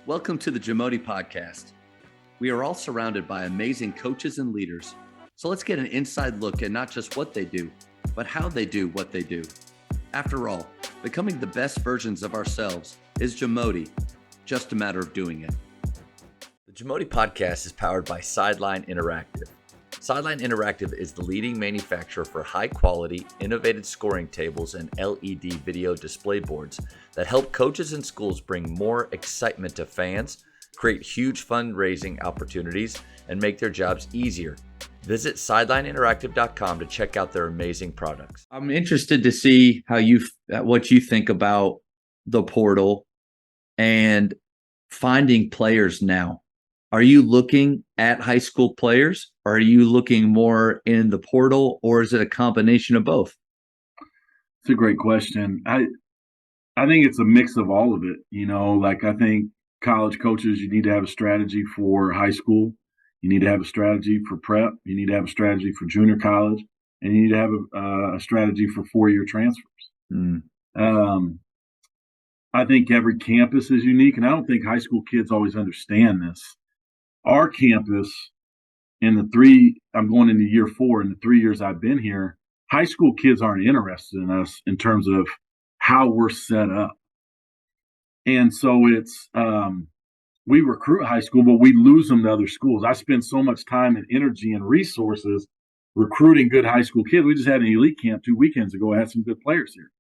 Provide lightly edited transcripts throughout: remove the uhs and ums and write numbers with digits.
Welcome to the JAMODI podcast. We are all surrounded by amazing coaches and leaders. So let's get an inside look at not just what they do, but how they do what they do. After all, becoming the best versions of ourselves is JAMODI, just a matter of doing it. The JAMODI podcast is powered by Sideline Interactive. Sideline Interactive is the leading manufacturer for high-quality, innovative scoring tables and LED video display boards that help coaches and schools bring more excitement to fans, create huge fundraising opportunities, and make their jobs easier. Visit sidelineinteractive.com to check out their amazing products. I'm interested to see what you think about the portal and finding players now. Are you looking at high school players? Or are you looking more in the portal, or is it a combination of both? It's a great question. I think it's a mix of all of it. I think college coaches, you need to have a strategy for high school. You need to have a strategy for prep. You need to have a strategy for junior college, and you need to have a strategy for four-year transfers. I think every campus is unique, and I don't think high school kids always understand this. Our campus, I'm going into year 4, in the 3 years I've been here, high school kids aren't interested in us in terms of how we're set up. And so it's, we recruit high school, but we lose them to other schools. I spend so much time and energy and resources recruiting good high school kids. We just had an elite camp 2 weekends ago. I had some good players here.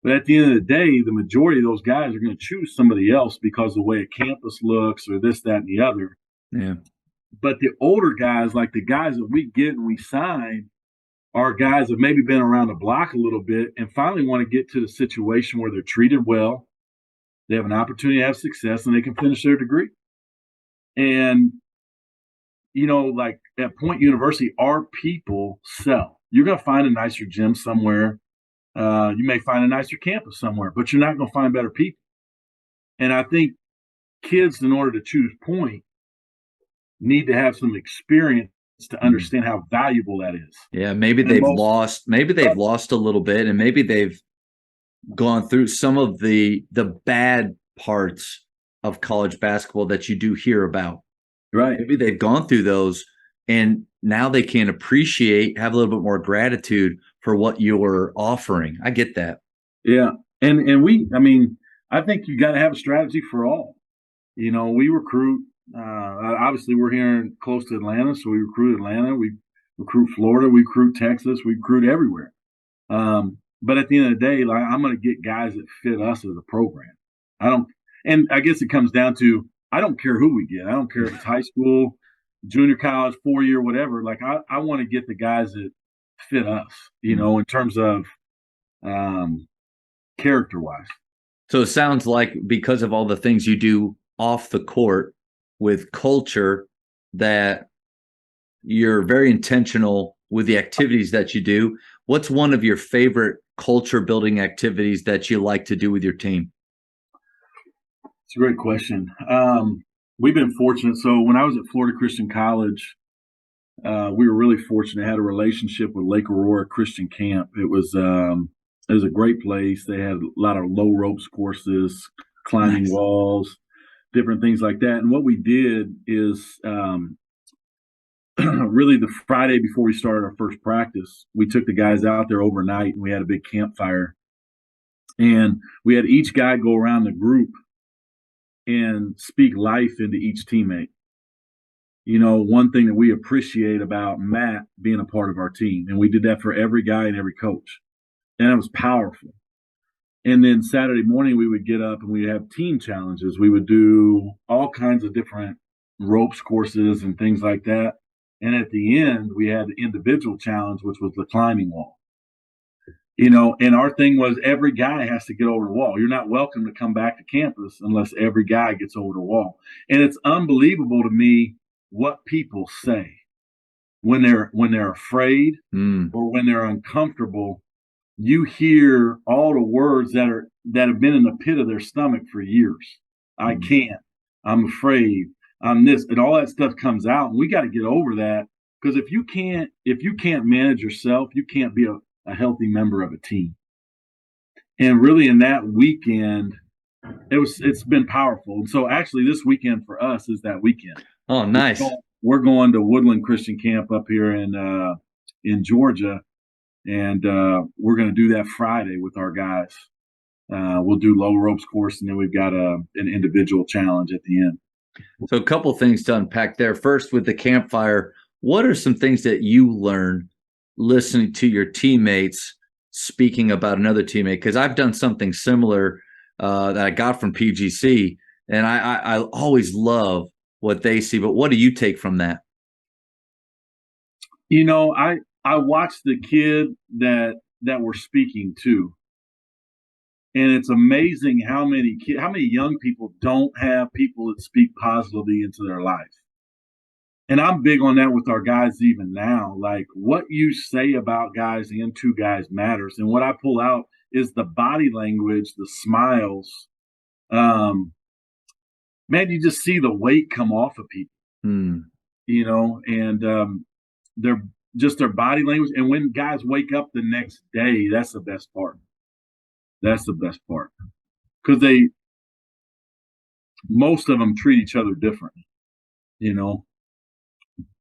But at the end of the day, the majority of those guys are going to choose somebody else because of the way a campus looks or this, that, and the other. Yeah. But the older guys, like the guys that we get and we sign, are guys that maybe been around the block a little bit and finally want to get to the situation where they're treated well, they have an opportunity to have success, and they can finish their degree. And, like at Point University, our people sell. You're going to find a nicer gym somewhere. You may find a nicer campus somewhere, but you're not going to find better people. And I think kids, in order to choose Point, need to have some experience to understand how valuable that is. Yeah, maybe they've lost a little bit, and maybe they've gone through some of the bad parts of college basketball that you do hear about. Right. Maybe they've gone through those, and now they can have a little bit more gratitude for what you're offering. I get that. Yeah. And I think you got to have a strategy for all. We recruit. Obviously, we're here close to Atlanta, so we recruit Atlanta. We recruit Florida. We recruit Texas. We recruit everywhere. But at the end of the day, I'm going to get guys that fit us as a program. And I guess it comes down to, I don't care who we get. I don't care if it's high school, junior college, 4-year, whatever. I want to get the guys that fit us, in terms of character-wise. So it sounds like because of all the things you do off the court with culture, that you're very intentional with the activities that you do. What's one of your favorite culture building activities that you like to do with your team? It's a great question. We've been fortunate. So when I was at Florida Christian College, we were really fortunate. I had a relationship with Lake Aurora Christian Camp. It was a great place. They had a lot of low ropes courses, climbing walls, different things like that. And what we did is really the Friday before we started our first practice, we took the guys out there overnight, and we had a big campfire. And we had each guy go around the group and speak life into each teammate. One thing that we appreciate about Matt being a part of our team, and we did that for every guy and every coach. And it was powerful. And then Saturday morning, we would get up and we'd have team challenges. We would do all kinds of different ropes courses and things like that. And at the end, we had the individual challenge, which was the climbing wall. And our thing was every guy has to get over the wall. You're not welcome to come back to campus unless every guy gets over the wall. And it's unbelievable to me what people say when they're afraid or when they're uncomfortable. You hear all the words that have been in the pit of their stomach for years. I can't. I'm afraid. I'm this, and all that stuff comes out. And we got to get over that, because if you can't manage yourself, you can't be a healthy member of a team. And really, in that weekend, It's been powerful. And so actually this weekend for us is that weekend. Oh, nice. We're going to Woodland Christian Camp up here in Georgia, and we're going to do that Friday with our guys. We'll do low ropes course, and then we've got an individual challenge at the end. So a couple things to unpack there. First, with the campfire, what are some things that you learn listening to your teammates speaking about another teammate? Because I've done something similar that I got from PGC, and I always love what they see. But what do you take from that? You know, I watched the kid that we're speaking to, and it's amazing how many young people don't have people that speak positively into their life. And I'm big on that with our guys even now. Like, what you say about guys and to guys matters. And what I pull out is the body language, the smiles. Man, you just see the weight come off of people, you know, and their body language. And when guys wake up the next day, that's the best part. That's the best part, because most of them treat each other differently, you know.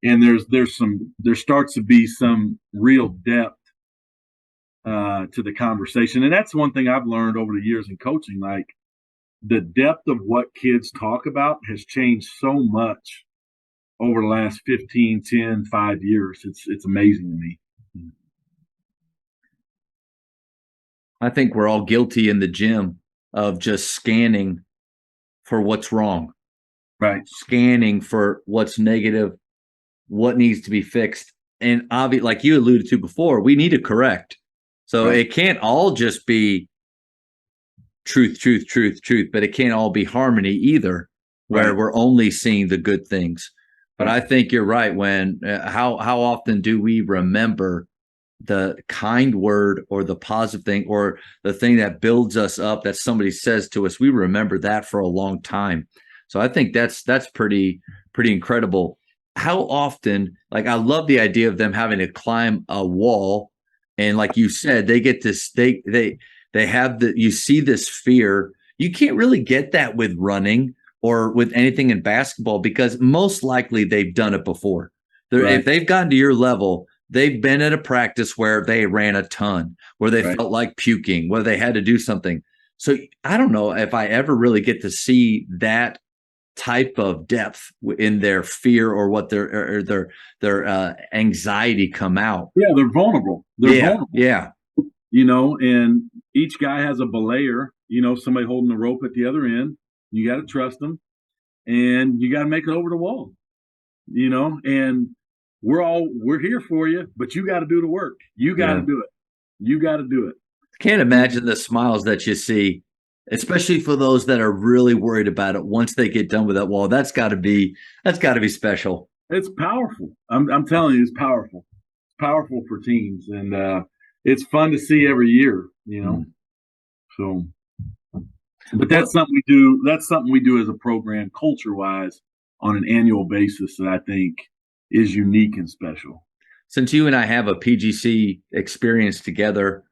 And there starts to be some real depth to the conversation, and that's one thing I've learned over the years in coaching. Like, the depth of what kids talk about has changed so much over the last 15, 10, 5 years. It's amazing to me. I think we're all guilty in the gym of just scanning for what's wrong, right? Scanning for what's negative, what needs to be fixed. And obviously, like you alluded to before, we need to correct. So It can't all just be truth, but it can't all be harmony either, where we're only seeing the good things. But I think you're right. When how often do we remember the kind word or the positive thing or the thing that builds us up that somebody says to us? We remember that for a long time. So I think that's pretty incredible. How often, like, I love the idea of them having to climb a wall, and like you said, they get this, they have you see this fear. You can't really get that with running or with anything in basketball, because most likely they've done it before. If they've gotten to your level, they've been at a practice where they ran a ton, where they felt like puking, where they had to do something. So I don't know if I ever really get to see that type of depth in their fear or what their anxiety come out. Yeah, they're vulnerable. Vulnerable. Yeah. You know, and each guy has a belayer, you know, somebody holding the rope at the other end. You got to trust them, and you got to make it over the wall, you know, and we're here for you, but you got to do the work. You got to do it. You got to do it. Can't imagine the smiles that you see, especially for those that are really worried about it once they get done with that wall. That's got to be special. It's powerful. I'm telling you, it's powerful. It's powerful for teams, and it's fun to see every year, you know. So, but that's something we do. That's something we do as a program, culture-wise, on an annual basis, that I think is unique and special. Since you and I have a PGC experience together,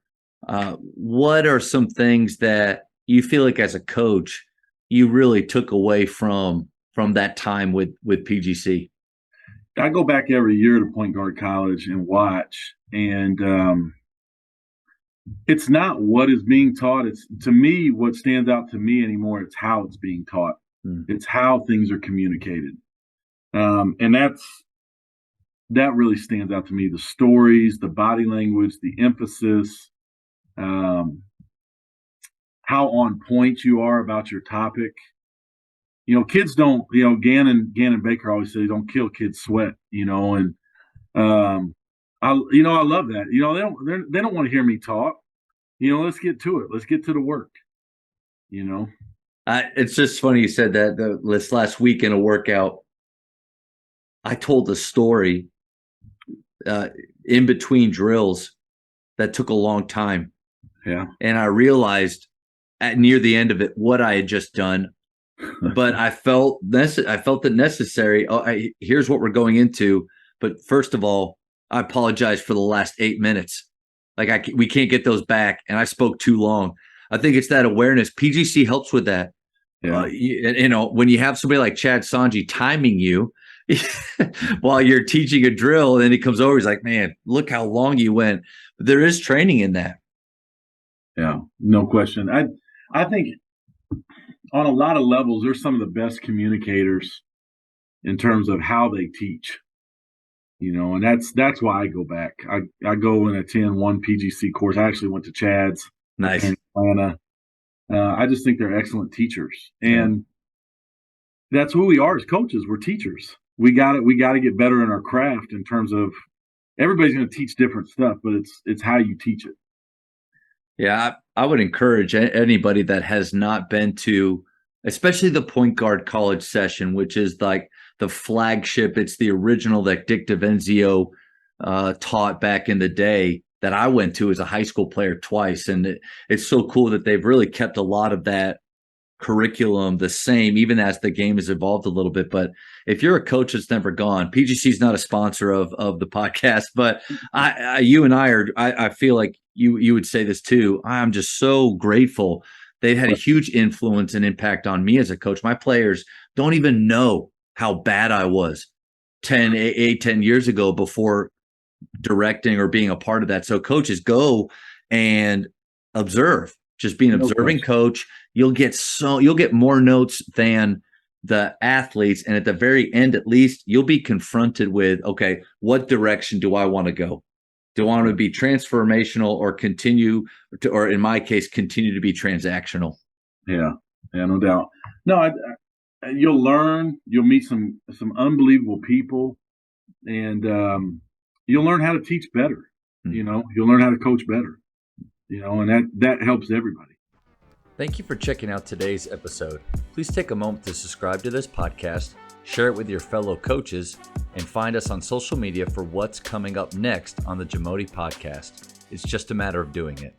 what are some things that you feel like as a coach you really took away from that time with PGC? I go back every year to Point Guard College and watch, and it's not what is being taught. It's, to me, what stands out to me anymore, it's how it's being taught. It's how things are communicated. And that really stands out to me. The stories, the body language, the emphasis, how on point you are about your topic. You know, kids don't, you know, Gannon Baker always say, don't kill kids sweat, you know, and I love that. You know, they don't want to hear me talk. You know, let's get to it. Let's get to the work, you know. It's just funny you said that. This last week in a workout, I told a story in between drills that took a long time. Yeah. And I realized near the end of it what I had just done, but I felt it necessary. Here's what we're going into. But first of all, I apologize for the last 8 minutes. Like we can't get those back, and I spoke too long. I think it's that awareness. PGC helps with that. Yeah. When you have somebody like Chad Sanji timing you while you're teaching a drill, and then he comes over, he's like, man, look how long you went. But there is training in that. Yeah, no question. I think on a lot of levels, they're some of the best communicators in terms of how they teach. And that's why I go back. I go and attend one PGC course. I actually went to Chad's Nice. in Atlanta. I just think they're excellent teachers, and that's who we are as coaches. We're teachers. We got to get better in our craft in terms of everybody's going to teach different stuff, but it's how you teach it. Yeah, I would encourage anybody that has not been to, especially the point guard college session, which is like the flagship. It's the original that Dick DiVenzio taught back in the day that I went to as a high school player twice. And it's so cool that they've really kept a lot of that curriculum the same, even as the game has evolved a little bit. But if you're a coach that's never gone, PGC is not a sponsor of the podcast, but you and I feel like you would say this too. I'm just so grateful. They've had a huge influence and impact on me as a coach. My players don't even know how bad I was 10 years ago before directing or being a part of that. So coaches, go and observe. Just be an observing coach. You'll get more notes than the athletes. And at the very end, at least, you'll be confronted with, okay, what direction do I want to go? Do I want to be transformational or or in my case, continue to be transactional? Yeah, no doubt. No, you'll learn. You'll meet some unbelievable people, and you'll learn how to teach better. Mm-hmm. You'll learn how to coach better. And that helps everybody. Thank you for checking out today's episode. Please take a moment to subscribe to this podcast, share it with your fellow coaches, and find us on social media for what's coming up next on the JAMODI podcast. It's just a matter of doing it.